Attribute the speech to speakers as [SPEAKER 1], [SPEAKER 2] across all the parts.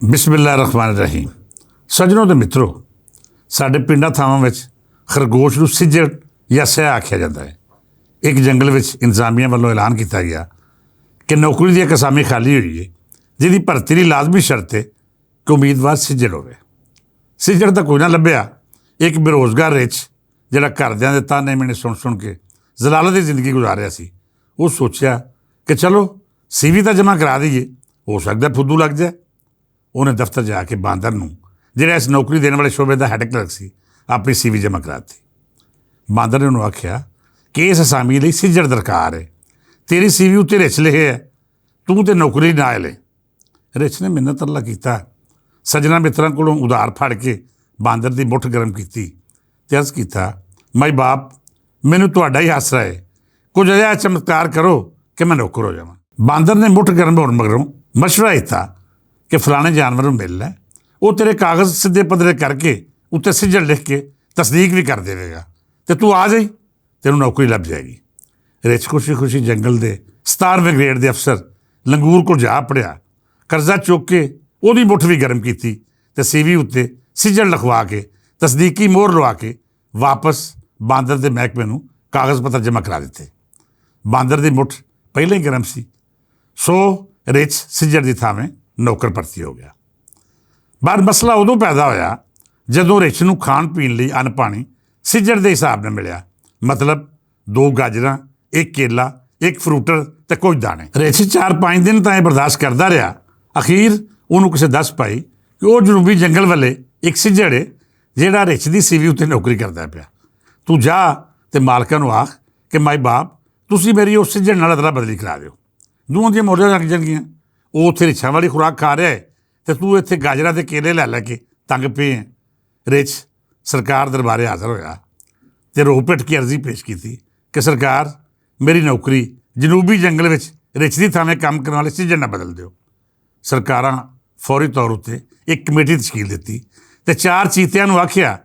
[SPEAKER 1] ਬਿਸਮਿਲ੍ਲਾਹਿਰ ਰਹਿਮਾਨਿਰ ਰਹੀਮ। ਸੱਜਣੋ ਤੇ ਮਿੱਤਰੋ, ਸਾਡੇ ਪਿੰਡਾਂ ਥਾਵਾਂ ਵਿੱਚ ਖਰਗੋਸ਼ ਨੂੰ ਸਿੱਜੜ ਜਾਂ ਸਹਿ ਆਖਿਆ ਜਾਂਦਾ ਹੈ। ਇੱਕ ਜੰਗਲ ਵਿੱਚ ਇੰਤਜ਼ਾਮੀਆ ਵੱਲੋਂ ਐਲਾਨ ਕੀਤਾ ਗਿਆ ਕਿ ਨੌਕਰੀ ਦੀ ਇੱਕ ਅਸਾਮੀ ਖਾਲੀ ਹੋਈ ਹੈ, ਜਿਹਦੀ ਭਰਤੀ ਲਈ ਲਾਜ਼ਮੀ ਸ਼ਰਤ ਹੈ ਕਿ ਉਮੀਦਵਾਰ ਸਿੱਜੜ ਹੋਵੇ। ਸਿੱਜੜ ਤਾਂ ਕੋਈ ਨਾ ਲੱਭਿਆ। ਇੱਕ ਬੇਰੁਜ਼ਗਾਰ ਰਿੱਛ ਜਿਹੜਾ ਘਰਦਿਆਂ ਦੇ ਤਾਨੇ ਮਿਹਣੇ ਸੁਣ ਕੇ ਜ਼ਲਾਲਤ ਦੀ ਜ਼ਿੰਦਗੀ ਗੁਜ਼ਾਰ ਰਿਹਾ ਸੀ, ਉਹ ਸੋਚਿਆ ਕਿ ਚਲੋ CV ਤਾਂ ਜਮ੍ਹਾਂ ਕਰਾ ਦਈਏ, ਹੋ ਸਕਦਾ ਫੁੱਦੂ ਲੱਗ ਜਾਏ। ਉਹਨੇ ਦਫ਼ਤਰ ਜਾ ਕੇ ਬਾਂਦਰ ਨੂੰ, ਜਿਹੜਾ ਇਸ ਨੌਕਰੀ ਦੇਣ ਵਾਲੇ ਸ਼ੋਬੇ ਦਾ ਹੈਡ ਕਲਰਕ ਸੀ, ਆਪਣੀ CV ਜਮ੍ਹਾਂ ਕਰਾ ਦਿੱਤੀ। ਬਾਂਦਰ ਨੇ ਉਹਨੂੰ ਆਖਿਆ ਕਿ ਇਸ ਅਸਾਮੀ ਲਈ ਸਿੱਜੜ ਦਰਕਾਰ ਹੈ, ਤੇਰੀ CV ਉੱਤੇ ਰਿੱਛ ਲਿਖਿਆ ਹੈ, ਤੂੰ ਤੇ ਨੌਕਰੀ ਨਾ ਲੈ। ਰਿੱਛ ਨੇ ਮਿੰਨਤ ਤਰਲਾ ਕੀਤਾ, ਸੱਜਣਾ ਮਿੱਤਰਾਂ ਕੋਲੋਂ ਉਧਾਰ ਫੜ ਕੇ ਬਾਂਦਰ ਦੀ ਮੁੱਠ ਗਰਮ ਕੀਤੀ ਅਤੇ ਅਰਜ਼ ਕੀਤਾ, ਮਾਈ ਬਾਪ, ਮੈਨੂੰ ਤੁਹਾਡਾ ਹੀ ਆਸਰਾ ਹੈ, ਕੁਝ ਅਜਿਹਾ ਚਮਤਕਾਰ ਕਰੋ ਕਿ ਮੈਂ ਨੌਕਰ ਹੋ ਜਾਵਾਂ। ਬਾਂਦਰ ਨੇ ਮੁੱਠ ਗਰਮ ਹੋਣ ਮਗਰੋਂ ਮਸ਼ਵਰਾ ਦਿੱਤਾ ਕਿ ਫਲਾਣੇ ਜਾਨਵਰ ਨੂੰ ਮਿਲ ਲੈ, ਉਹ ਤੇਰੇ ਕਾਗਜ਼ ਸਿੱਧੇ ਪੱਧਰੇ ਕਰਕੇ ਉੱਤੇ ਸਿੱਜੜ ਲਿਖ ਕੇ ਤਸਦੀਕ ਵੀ ਕਰ ਦੇਵੇਗਾ ਅਤੇ ਤੂੰ ਆ ਜਾਈ, ਤੈਨੂੰ ਨੌਕਰੀ ਲੱਭ ਜਾਏਗੀ। ਰਿੱਛ ਖੁਸ਼ੀ ਜੰਗਲ ਦੇ 17ਵੇਂ ਗ੍ਰੇਡ ਦੇ ਅਫਸਰ ਲੰਗੂਰ ਕੋਲ ਜਾ ਪੜਿਆ, ਕਰਜ਼ਾ ਚੁੱਕ ਕੇ ਉਹਦੀ ਮੁੱਠ ਵੀ ਗਰਮ ਕੀਤੀ ਅਤੇ CV ਉੱਤੇ ਸਿੱਜੜ ਲਿਖਵਾ ਕੇ ਤਸਦੀਕੀ ਮੋਹਰ ਲਵਾ ਕੇ ਵਾਪਸ ਬਾਂਦਰ ਦੇ ਮਹਿਕਮੇ ਨੂੰ ਕਾਗਜ਼ ਪੱਤਰ ਜਮ੍ਹਾਂ ਕਰਾ ਦਿੱਤੇ। ਬਾਂਦਰ ਦੀ ਮੁੱਠ ਪਹਿਲਾਂ ਹੀ ਗਰਮ ਸੀ, ਸੋ ਰਿੱਛ ਸਿੱਜੜ ਦੀ ਥਾਵੇਂ ਨੌਕਰ ਭਰਤੀ ਹੋ ਗਿਆ। ਪਰ ਮਸਲਾ ਉਦੋਂ ਪੈਦਾ ਹੋਇਆ ਜਦੋਂ ਰਿੱਛ ਨੂੰ ਖਾਣ ਪੀਣ ਲਈ ਅੰਨ ਪਾਣੀ ਸਿੱਜੜ ਦੇ ਹਿਸਾਬ ਨਾਲ ਮਿਲਿਆ, ਮਤਲਬ 2 ਗਾਜਰਾਂ, 1 ਕੇਲਾ, 1 ਫਰੂਟਰ ਅਤੇ ਕੁਝ ਦਾਣੇ। ਰਿੱਛ 4-5 ਦਿਨ ਤਾਂ ਇਹ ਬਰਦਾਸ਼ਤ ਕਰਦਾ ਰਿਹਾ। ਅਖੀਰ ਉਹਨੂੰ ਕਿਸੇ ਦੱਸ ਪਾਈ ਕਿ ਉਹ ਜਨੂਬੀ ਜੰਗਲ ਵਾਲੇ ਇੱਕ ਸਿੱਜੜ ਹੈ ਜਿਹੜਾ ਰਿੱਛ ਦੀ CV ਉੱਤੇ ਨੌਕਰੀ ਕਰਦਾ ਪਿਆ। ਤੂੰ ਜਾ ਅਤੇ ਮਾਲਕਾਂ ਨੂੰ ਆਖ ਕਿ ਮਾਈ ਬਾਪ, ਤੁਸੀਂ ਮੇਰੀ ਉਸ ਸਿੱਜੜ ਨਾਲ ਅਦਲਾ ਬਦਲੀ ਕਰਾ ਦਿਓ, ਦੋਵਾਂ ਦੀਆਂ ਮੌਜਾਂ ਲੱਗ ਜਾਣਗੀਆਂ। ਉਹ ਉੱਥੇ ਰਿੱਛਾਂ ਵਾਲੀ ਖੁਰਾਕ ਖਾ ਰਿਹਾ ਹੈ ਅਤੇ ਤੂੰ ਇੱਥੇ ਗਾਜਰਾਂ ਦੇ ਕੇਲੇ ਲੈ ਕੇ ਤੰਗ ਪਏ ਹੈ। ਰਿੱਛ ਸਰਕਾਰ ਦਰਬਾਰੇ ਹਾਜ਼ਰ ਹੋਇਆ ਅਤੇ ਰੋ ਪਿੱਟ ਕੇ ਅਰਜ਼ੀ ਪੇਸ਼ ਕੀਤੀ ਕਿ ਸਰਕਾਰ, ਮੇਰੀ ਨੌਕਰੀ ਜਨੂਬੀ ਜੰਗਲ ਵਿੱਚ ਰਿੱਛ ਦੀ ਥਾਵੇਂ ਕੰਮ ਕਰਨ ਵਾਲੇ ਸਿੱਜੜ ਨਾਲ ਬਦਲ ਦਿਓ। ਸਰਕਾਰਾਂ ਫੌਰੀ ਤੌਰ ਉੱਤੇ ਇੱਕ ਕਮੇਟੀ ਤਸ਼ਕੀਲ ਦਿੱਤੀ ਅਤੇ 4 ਚੀਤਿਆਂ ਨੂੰ ਆਖਿਆ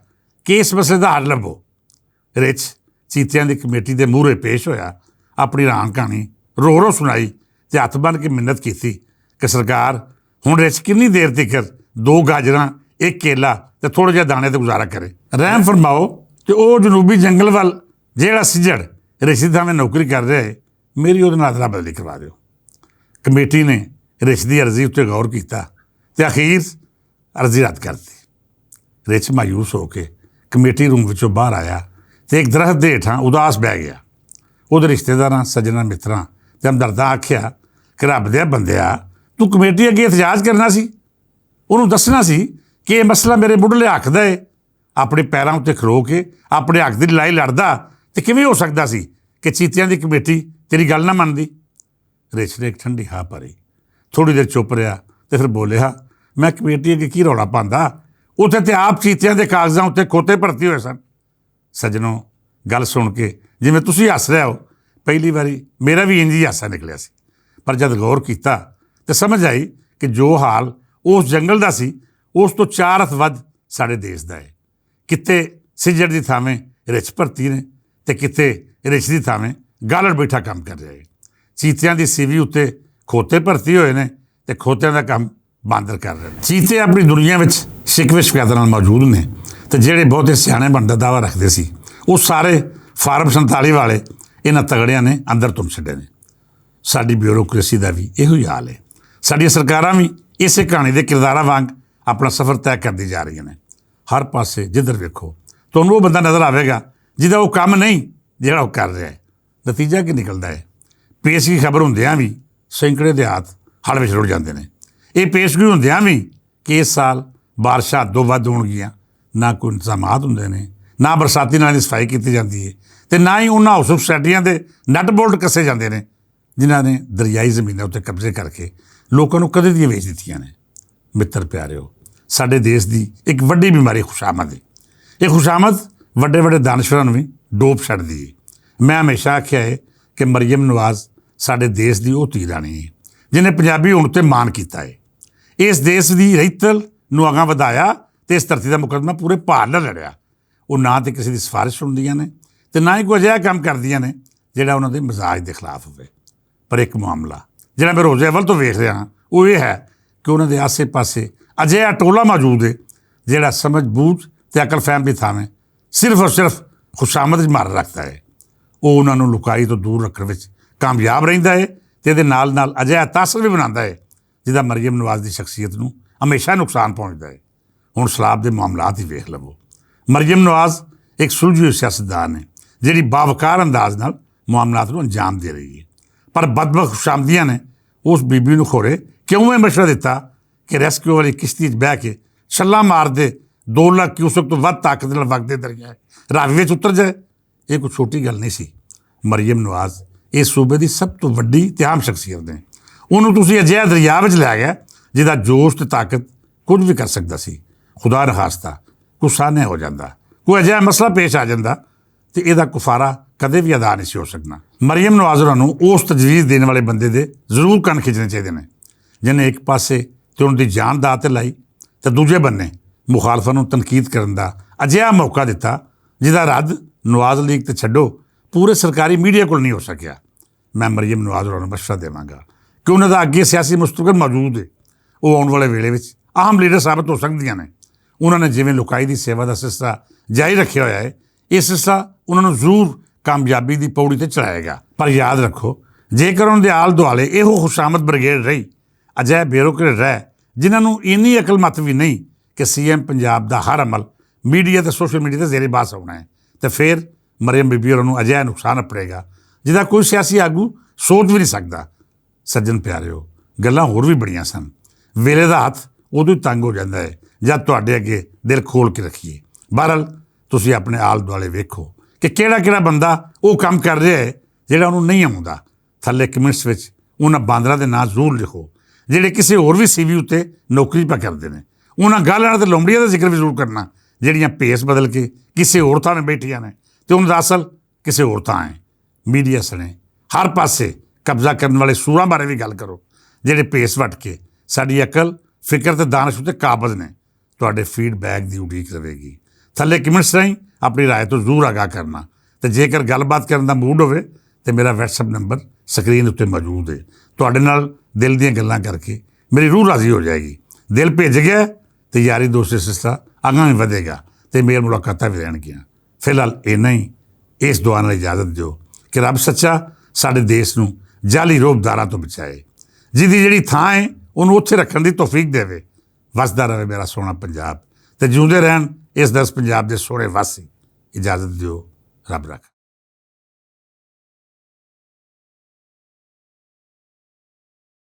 [SPEAKER 1] ਕਿ ਇਸ ਮਸਲੇ ਦਾ ਹੱਲ ਲੱਭੋ। ਰਿੱਛ ਚੀਤਿਆਂ ਦੀ ਕਮੇਟੀ ਦੇ ਮੂਹਰੇ ਪੇਸ਼ ਹੋਇਆ, ਆਪਣੀ ਹੈਰਾਨ ਕਹਾਣੀ ਰੋ ਸੁਣਾਈ ਅਤੇ ਹੱਥ ਬੰਨ੍ਹ ਕੇ ਮਿੰਨਤ ਕੀਤੀ ਕਿ ਸਰਕਾਰ, ਹੁਣ ਰਿੱਛ ਕਿੰਨੀ ਦੇਰ ਤੱਕ 2 ਗਾਜਰਾਂ, 1 ਕੇਲਾ ਅਤੇ ਥੋੜ੍ਹੇ ਜਿਹੇ ਦਾਣੇ 'ਤੇ ਗੁਜ਼ਾਰਾ ਕਰੇ। ਰਹਿਮ ਫਰਮਾਓ ਕਿ ਉਹ ਜਨੂਬੀ ਜੰਗਲ ਵੱਲ ਜਿਹੜਾ ਸਿੱਜੜ ਰਿੱਛ ਦੀ ਥਾਵੇਂ ਨੌਕਰੀ ਕਰ ਰਿਹਾ ਹੈ, ਮੇਰੀ ਉਹਦੇ ਨਾਲ ਅਦਲਾ ਬਦਲੀ ਕਰਵਾ ਦਿਓ। ਕਮੇਟੀ ਨੇ ਰਿੱਛ ਦੀ ਅਰਜ਼ੀ ਉੱਤੇ ਗੌਰ ਕੀਤਾ ਅਤੇ ਅਖੀਰ ਅਰਜ਼ੀ ਰੱਦ ਕਰ ਦਿੱਤੀ। ਰਿੱਛ ਮਾਯੂਸ ਹੋ ਕੇ ਕਮੇਟੀ ਰੂਮ ਵਿੱਚੋਂ ਬਾਹਰ ਆਇਆ ਅਤੇ ਇੱਕ ਦਰਖਤ ਦੇ ਹੇਠਾਂ ਉਦਾਸ ਬਹਿ ਗਿਆ। ਉਹਦੇ ਰਿਸ਼ਤੇਦਾਰਾਂ, ਸੱਜਣਾਂ, ਮਿੱਤਰਾਂ ਅਤੇ ਹਮਦਰਦਾਂ ਆਖਿਆ ਕਿ ਰੱਬ ਦੇ ਬੰਦਿਆ, ਤੂੰ ਕਮੇਟੀ ਅੱਗੇ ਇਤਜਾਜ ਕਰਨਾ ਸੀ, ਉਹਨੂੰ ਦੱਸਣਾ ਸੀ ਕਿ ਇਹ ਮਸਲਾ ਮੇਰੇ ਮੁੱਢਲੇ ਹੱਕ ਦਾ ਹੈ। ਆਪਣੇ ਪੈਰਾਂ ਉੱਤੇ ਖਲੋ ਕੇ ਆਪਣੇ ਹੱਕ ਦੀ ਲੜਾਈ ਲੜਦਾ ਅਤੇ ਕਿਵੇਂ ਹੋ ਸਕਦਾ ਸੀ ਕਿ ਚੀਤਿਆਂ ਦੀ ਕਮੇਟੀ ਤੇਰੀ ਗੱਲ ਨਾ ਮੰਨਦੀ। ਰਿੱਛ ਨੇ ਇੱਕ ਠੰਡੀ ਹਾਂ ਭਰੀ, ਥੋੜ੍ਹੀ ਦੇਰ ਚੁੱਪ ਰਿਹਾ ਅਤੇ ਫਿਰ ਬੋਲਿਆ, ਮੈਂ ਕਮੇਟੀ ਅੱਗੇ ਕੀ ਰੌਲਾ ਪਾਉਂਦਾ, ਉੱਥੇ ਤੇ ਆਪ ਚੀਤਿਆਂ ਦੇ ਕਾਗਜ਼ਾਂ ਉੱਤੇ ਖੋਤੇ ਭਰਤੀ ਹੋਏ ਸਨ। ਸੱਜਣੋ, ਗੱਲ ਸੁਣ ਕੇ ਜਿਵੇਂ ਤੁਸੀਂ ਹੱਸ ਰਹੇ ਹੋ, ਪਹਿਲੀ ਵਾਰੀ ਮੇਰਾ ਵੀ ਇੰਝ ਹੀ ਹਾਸਾ ਨਿਕਲਿਆ ਸੀ, ਪਰ ਜਦ ਗੌਰ ਕੀਤਾ ਤਾਂ ਸਮਝ ਆਈ ਕਿ ਜੋ ਹਾਲ ਉਸ ਜੰਗਲ ਦਾ ਸੀ, ਉਸ ਤੋਂ 4 ਹੱਥ ਵੱਧ ਸਾਡੇ ਦੇਸ਼ ਦਾ ਹੈ। ਕਿਤੇ ਸਿੱਜੜ ਦੀ ਥਾਵੇਂ ਰਿੱਛ ਭਰਤੀ ਨੇ ਅਤੇ ਕਿਤੇ ਰਿੱਛ ਦੀ ਥਾਵੇਂ ਗਾਲੜ ਬੈਠਾ ਕੰਮ ਕਰ ਰਿਹਾ ਹੈ। ਚੀਤਿਆਂ ਦੀ CV ਉੱਤੇ ਖੋਤੇ ਭਰਤੀ ਹੋਏ ਨੇ ਅਤੇ ਖੋਤਿਆਂ ਦਾ ਕੰਮ ਬਾਂਦਰ ਕਰ ਰਹੇ ਨੇ। ਚੀਤੇ ਆਪਣੀ ਦੁਨੀਆ ਵਿੱਚ ਸ਼ਿਕਵੇ ਸ਼ਿਕਾਇਤਾਂ ਨਾਲ ਮੌਜੂਦ ਨੇ ਅਤੇ ਜਿਹੜੇ ਬਹੁਤੇ ਸਿਆਣੇ ਬਣਨ ਦਾ ਦਾਅਵਾ ਰੱਖਦੇ ਸੀ, ਉਹ ਸਾਰੇ ਫਾਰਮ 47 ਵਾਲੇ ਇਹਨਾਂ ਤਗੜਿਆਂ ਨੇ ਅੰਦਰ ਤੁੰਮ ਛੱਡੇ ਨੇ। ਸਾਡੀ ਬਿਊਰੋਕ੍ਰੇਸੀ ਦਾ ਵੀ ਇਹੋ ਹੀ ਹਾਲ ਹੈ। ਸਾਡੀਆਂ ਸਰਕਾਰਾਂ ਵੀ ਇਸੇ ਕਹਾਣੀ ਦੇ ਕਿਰਦਾਰਾਂ ਵਾਂਗ ਆਪਣਾ ਸਫ਼ਰ ਤੈਅ ਕਰਦੀ ਜਾ ਰਹੀਆਂ ਨੇ। ਹਰ ਪਾਸੇ ਜਿੱਧਰ ਵੇਖੋ ਤੁਹਾਨੂੰ ਉਹ ਬੰਦਾ ਨਜ਼ਰ ਆਵੇਗਾ ਜਿਹਦਾ ਉਹ ਕੰਮ ਨਹੀਂ ਜਿਹੜਾ ਉਹ ਕਰ ਰਿਹਾ ਹੈ। ਨਤੀਜਾ ਕੀ ਨਿਕਲਦਾ ਹੈ? ਪੇਸ਼ਗੀ ਖਬਰ ਹੁੰਦਿਆਂ ਵੀ ਸੈਂਕੜੇ ਦਿਹਾਤ ਹੜ੍ਹ ਵਿੱਚ ਰੁੜ ਜਾਂਦੇ ਨੇ। ਇਹ ਪੇਸ਼ਗੀ ਹੁੰਦਿਆਂ ਵੀ ਕਿ ਇਸ ਸਾਲ ਬਾਰਿਸ਼ਾਂ ਹੱਦੋਂ ਵੱਧ ਹੋਣਗੀਆਂ, ਨਾ ਕੋਈ ਇੰਤਜ਼ਾਮਾਤ ਹੁੰਦੇ ਨੇ, ਨਾ ਬਰਸਾਤੀ ਨਾਲਿਆਂ ਦੀ ਸਫਾਈ ਕੀਤੀ ਜਾਂਦੀ ਹੈ ਅਤੇ ਨਾ ਹੀ ਉਹਨਾਂ ਹਾਊਸਿੰਗ ਸੁਸਾਇਟੀਆਂ ਦੇ ਨਟ ਬੋਲਟ ਕੱਸੇ ਜਾਂਦੇ ਨੇ ਜਿਨ੍ਹਾਂ ਨੇ ਦਰਿਆਈ ਜ਼ਮੀਨਾਂ ਉੱਤੇ ਕਬਜ਼ੇ ਕਰਕੇ ਲੋਕਾਂ ਨੂੰ ਕਦੇ ਦੀਆਂ ਵੇਚ ਦਿੱਤੀਆਂ ਨੇ। ਮਿੱਤਰ ਪਿਆਰਿਓ, ਸਾਡੇ ਦੇਸ਼ ਦੀ ਇੱਕ ਵੱਡੀ ਬਿਮਾਰੀ ਖੁਸ਼ਾਮਦ ਹੈ। ਇਹ ਖੁਸ਼ਾਮਦ ਵੱਡੇ ਵੱਡੇ ਦਾਨਸ਼ਵਰਾਂ ਨੂੰ ਵੀ ਡੋਬ ਛੱਡਦੀ ਹੈ। ਮੈਂ ਹਮੇਸ਼ਾ ਆਖਿਆ ਹੈ ਕਿ ਮਰੀਮ ਨਵਾਜ਼ ਸਾਡੇ ਦੇਸ਼ ਦੀ ਉਹ ਧੀ ਰਾਣੀ ਹੈ ਜਿਹਨੇ ਪੰਜਾਬੀ ਹੋਣ ਉੱਤੇ ਮਾਣ ਕੀਤਾ ਹੈ। ਇਸ ਦੇਸ਼ ਦੀ ਰਹਿਤਲ ਨੂੰ ਅਗਾਂਹ ਵਧਾਇਆ ਅਤੇ ਇਸ ਧਰਤੀ ਦਾ ਮੁਕੱਦਮਾ ਪੂਰੇ ਭਾਰਤ ਨਾਲ ਲੜਿਆ। ਉਹ ਨਾ ਤਾਂ ਕਿਸੇ ਦੀ ਸਿਫਾਰਿਸ਼ ਸੁਣਦੀਆਂ ਨੇ ਅਤੇ ਨਾ ਹੀ ਕੋਈ ਅਜਿਹਾ ਕੰਮ ਕਰਦੀਆਂ ਨੇ ਜਿਹੜਾ ਉਹਨਾਂ ਦੇ ਮਿਜ਼ਾਜ ਦੇ ਖਿਲਾਫ ਹੋਵੇ। ਪਰ ਇੱਕ ਮਾਮਲਾ ਜਿਹੜਾ ਮੈਂ ਰੋਜ਼ੇ ਅਵਲ ਤੋਂ ਵੇਖ ਰਿਹਾ ਹਾਂ, ਉਹ ਇਹ ਹੈ ਕਿ ਉਹਨਾਂ ਦੇ ਆਸੇ ਪਾਸੇ ਅਜਿਹਾ ਟੋਲਾ ਮੌਜੂਦ ਹੈ ਜਿਹੜਾ ਸਮਝ ਬੂਝ ਅਤੇ ਅਕਲ ਫਹਿਮ ਦੀ ਥਾਵੇਂ ਸਿਰਫ ਔਰ ਸਿਰਫ ਖੁਸ਼ਾਮਦ 'ਚ ਮਾਰ ਰੱਖਦਾ ਹੈ। ਉਹ ਉਹਨਾਂ ਨੂੰ ਲੁਕਾਈ ਤੋਂ ਦੂਰ ਰੱਖਣ ਵਿੱਚ ਕਾਮਯਾਬ ਰਹਿੰਦਾ ਹੈ ਅਤੇ ਇਹਦੇ ਨਾਲ ਨਾਲ ਅਜਿਹਾ ਤਾਸਰ ਵੀ ਬਣਾਉਂਦਾ ਹੈ ਜਿਹਦਾ ਮਰੀਮ ਨਵਾਜ਼ ਦੀ ਸ਼ਖਸੀਅਤ ਨੂੰ ਹਮੇਸ਼ਾ ਨੁਕਸਾਨ ਪਹੁੰਚਦਾ ਹੈ। ਹੁਣ ਸਲਾਬ ਦੇ ਮਾਮਲਾਤ ਹੀ ਵੇਖ ਲਵੋ। ਮਰੀਮ ਨਵਾਜ਼ ਇੱਕ ਸੁਲਝੀ ਹੋਈ ਸਿਆਸਤਦਾਨ ਹੈ ਜਿਹੜੀ ਬਾਵਕਾਰ ਅੰਦਾਜ਼ ਨਾਲ ਮਾਮਲਾਤ ਨੂੰ ਅੰਜਾਮ ਦੇ ਰਹੀ ਹੈ, ਪਰ ਬਦਬਖਤ ਖੁਸ਼ਾਮਦੀਆਂ ਨੇ ਉਸ ਬੀਬੀ ਨੂੰ ਖੋਰੇ ਕਿਉਂ ਇਹ ਮਸ਼ਵਰਾ ਦਿੱਤਾ ਕਿ ਰੈਸਕਿਊ ਵਾਲੀ ਕਿਸ਼ਤੀ 'ਚ ਬਹਿ ਕੇ ਛੱਲਾ ਮਾਰਦੇ 2 ਲੱਖ ਕਿਊਸਕ ਤੋਂ ਵੱਧ ਤਾਕਤ ਨਾਲ ਵਗਦੇ ਦਰਿਆ ਰਾਵੀ ਵਿੱਚ ਉਤਰ ਜਾਏ। ਇਹ ਕੋਈ ਛੋਟੀ ਗੱਲ ਨਹੀਂ ਸੀ। ਮਰੀਮ ਨਵਾਜ਼ ਇਸ ਸੂਬੇ ਦੀ ਸਭ ਤੋਂ ਵੱਡੀ ਤੇ ਆਮ ਸ਼ਖਸੀਅਤ ਨੇ। ਉਹਨੂੰ ਤੁਸੀਂ ਅਜਿਹਾ ਦਰਿਆ ਵਿੱਚ ਲੈ ਗਿਆ ਜਿਹਦਾ ਜੋਸ਼ ਤੇ ਤਾਕਤ ਕੁਝ ਵੀ ਕਰ ਸਕਦਾ ਸੀ। ਖੁਦਾ ਨਖਾਸਤਾ ਕੋਈ ਸਾਹਨਿਆ ਹੋ ਜਾਂਦਾ, ਕੋਈ ਅਜਿਹਾ ਮਸਲਾ ਪੇਸ਼ ਆ ਜਾਂਦਾ ਤੇ ਇਹਦਾ ਕੁਫਾਰਾ ਕਦੇ ਵੀ ਅਦਾ ਨਹੀਂ ਸੀ ਹੋ ਸਕਣਾ। ਮਰੀਮ ਨਵਾਜ਼ ਹੋਰਾਂ ਨੂੰ ਉਸ ਤਜਵੀਜ਼ ਦੇਣ ਵਾਲੇ ਬੰਦੇ ਦੇ ਜ਼ਰੂਰ ਕੰਨ ਖਿੱਚਣੇ ਚਾਹੀਦੇ ਨੇ ਜਿਹਨੇ ਇੱਕ ਪਾਸੇ ਤੇ ਉਹਨਾਂ ਦੀ ਜਾਨ ਦਾਅ 'ਤੇ ਲਾਈ ਤੇ ਦੂਜੇ ਬੰਨੇ ਮੁਖਾਲਫਾਂ ਨੂੰ ਤਨਕੀਦ ਕਰਨ ਦਾ ਅਜਿਹਾ ਮੌਕਾ ਦਿੱਤਾ ਜਿਹਦਾ ਰੱਦ ਨਵਾਜ਼ ਲੀਗ ਤੇ ਛੱਡੋ ਪੂਰੇ ਸਰਕਾਰੀ ਮੀਡੀਆ ਕੋਲ ਨਹੀਂ ਹੋ ਸਕਿਆ। ਮੈਂ ਮਰੀਮ ਨਵਾਜ਼ ਹੋਰਾਂ ਨੂੰ ਮਸ਼ਵਰਾ ਦੇਵਾਂਗਾ ਕਿ ਉਹਨਾਂ ਦਾ ਅੱਗੇ ਸਿਆਸੀ ਮੁਸਤਕਬਲ ਮੌਜੂਦ ਹੈ। ਉਹ ਆਉਣ ਵਾਲੇ ਵੇਲੇ ਵਿੱਚ ਅਹਿਮ ਲੀਡਰ ਸਾਬਤ ਹੋ ਸਕਦੀਆਂ ਨੇ। ਉਹਨਾਂ ਨੇ ਜਿਵੇਂ ਲੁਕਾਈ ਦੀ ਸੇਵਾ ਦਾ ਸਿਲਸਿਲਾ ਜਾਰੀ ਰੱਖਿਆ ਹੋਇਆ ਹੈ, ਇਹ ਸਿਲਸਿਲਾ ਉਹਨਾਂ ਨੂੰ ਜ਼ਰੂਰ ਕਾਮਯਾਬੀ ਦੀ ਪੌੜੀ 'ਤੇ ਚੜਾਏਗਾ। ਪਰ ਯਾਦ ਰੱਖੋ, ਜੇਕਰ ਉਹਨਾਂ ਦੇ ਆਲ ਦੁਆਲੇ ਇਹੋ ਖੁਸ਼ਾਮਦ ਬ੍ਰਿਗੇਡ ਰਹੀ, ਅਜਿਹੇ ਬਿਊਰੋਕਰੇਟ ਰਹਿ ਜਿਨ੍ਹਾਂ ਨੂੰ ਇੰਨੀ ਅਕਲਮੱਤ ਵੀ ਨਹੀਂ ਕਿ ਸੀਐਮ ਪੰਜਾਬ ਦਾ ਹਰ ਅਮਲ ਮੀਡੀਆ ਤੇ ਸੋਸ਼ਲ ਮੀਡੀਆ 'ਤੇ ਜ਼ੇਰੇ ਬਾਸ ਹੋਣਾ ਹੈ, ਤੇ ਫਿਰ ਮਰੀਮ ਬੀਬੀ ਹੋਰਾਂ ਨੂੰ ਅਜਿਹਾ ਨੁਕਸਾਨ ਅਪੜੇਗਾ ਜਿਹਦਾ ਕੋਈ ਸਿਆਸੀ ਆਗੂ ਸੋਚ ਵੀ ਨਹੀਂ ਸਕਦਾ। ਸੱਜਣ ਪਿਆਰਿਓ, ਗੱਲਾਂ ਹੋਰ ਵੀ ਬੜੀਆਂ ਸਨ। ਵੇਲੇ ਦਾ ਹੱਥ ਉਦੋਂ ਹੀ ਤੰਗ ਹੋ ਜਾਂਦਾ ਹੈ ਜਦ ਤੁਹਾਡੇ ਅੱਗੇ ਦਿਲ ਖੋਲ੍ਹ ਕੇ ਰੱਖੀਏ। ਬਹਰਹਾਲ ਤੁਸੀਂ ਆਪਣੇ ਆਲ ਦੁਆਲੇ ਵੇਖੋ ਕਿ ਕਿਹੜਾ ਬੰਦਾ ਉਹ ਕੰਮ ਕਰ ਰਿਹਾ ਹੈ ਜਿਹੜਾ ਉਹਨੂੰ ਨਹੀਂ ਆਉਂਦਾ। ਥੱਲੇ ਕਮੈਂਟਸ ਵਿੱਚ ਉਹਨਾਂ ਬਾਂਦਰਾਂ ਦੇ ਨਾਂ ਜ਼ਰੂਰ ਲਿਖੋ ਜਿਹੜੇ ਕਿਸੇ ਹੋਰ ਵੀ CV ਉੱਤੇ ਨੌਕਰੀ ਪਾ ਕਰਦੇ ਨੇ। ਉਹਨਾਂ ਗਾਲਾਂ ਅਤੇ ਲੋਮੜੀਆਂ ਦਾ ਜ਼ਿਕਰ ਵੀ ਜ਼ਰੂਰ ਕਰਨਾ ਜਿਹੜੀਆਂ ਭੇਸ ਬਦਲ ਕੇ ਕਿਸੇ ਹੋਰ ਥਾਂ 'ਤੇ ਬੈਠੀਆਂ ਨੇ ਅਤੇ ਉਹਨਾਂ ਦਾ ਅਸਲ ਕਿਸੇ ਹੋਰ ਥਾਂ ਹੈ। ਮੀਡੀਆ ਸਣੇ ਹਰ ਪਾਸੇ ਕਬਜ਼ਾ ਕਰਨ ਵਾਲੇ ਸੂਰਾਂ ਬਾਰੇ ਵੀ ਗੱਲ ਕਰੋ ਜਿਹੜੇ ਭੇਸ ਵੱਟ ਕੇ ਸਾਡੀ ਅਕਲ, ਫਿਕਰ ਅਤੇ ਦਾਨਿਸ਼ ਉੱਤੇ ਕਾਬਜ਼ ਨੇ। ਤੁਹਾਡੇ ਫੀਡਬੈਕ ਦੀ ਉਡੀਕ ਰਹੇਗੀ। ਥੱਲੇ ਕਮੈਂਟਸ ਰਾਹੀਂ ਆਪਣੀ ਰਾਏ ਤੋਂ ਜ਼ਰੂਰ ਆਗਾਹ ਕਰਨਾ, ਅਤੇ ਜੇਕਰ ਗੱਲਬਾਤ ਕਰਨ ਦਾ ਮੂਡ ਹੋਵੇ ਤਾਂ ਮੇਰਾ WhatsApp ਨੰਬਰ ਸਕਰੀਨ ਉੱਤੇ ਮੌਜੂਦ ਹੈ। ਤੁਹਾਡੇ ਨਾਲ ਦਿਲ ਦੀਆਂ ਗੱਲਾਂ ਕਰਕੇ ਮੇਰੀ ਰੂਹ ਰਾਜ਼ੀ ਹੋ ਜਾਏਗੀ। ਦਿਲ ਭਿੱਜ ਗਿਆ ਤੇ ਯਾਰੀ ਦੋਸਤੀ ਸਿਲਸਿਲਾ ਅਗਾਂਹ ਵੀ ਵਧੇਗਾ ਅਤੇ ਮੇਲ ਮੁਲਾਕਾਤਾਂ ਵੀ ਰਹਿਣਗੀਆਂ। ਫਿਲਹਾਲ ਇੰਨਾ ਹੀ। ਇਸ ਦੁਆ ਨਾਲ ਇਜਾਜ਼ਤ ਦਿਓ ਕਿ ਰੱਬ ਸੱਚਾ ਸਾਡੇ ਦੇਸ਼ ਨੂੰ ਜਾਲੀ ਰੋਬਦਾਰਾਂ ਤੋਂ ਬਚਾਏ, ਜਿਹਦੀ ਜਿਹੜੀ ਥਾਂ ਹੈ ਉਹਨੂੰ ਉੱਥੇ ਰੱਖਣ ਦੀ ਤੌਫੀਕ ਦੇਵੇ। ਵਸਦਾ ਰਹੇ ਮੇਰਾ ਸੋਹਣਾ ਪੰਜਾਬ, ਅਤੇ ਜਿਉਂਦੇ ਰਹਿਣ ਇਸ ਦਸ ਪੰਜਾਬ ਦੇ ਸੋਹਣੇ ਵਾਸੀ। ਇਜਾਜ਼ਤ ਦਿਓ, ਰੱਬ ਰੱਖ।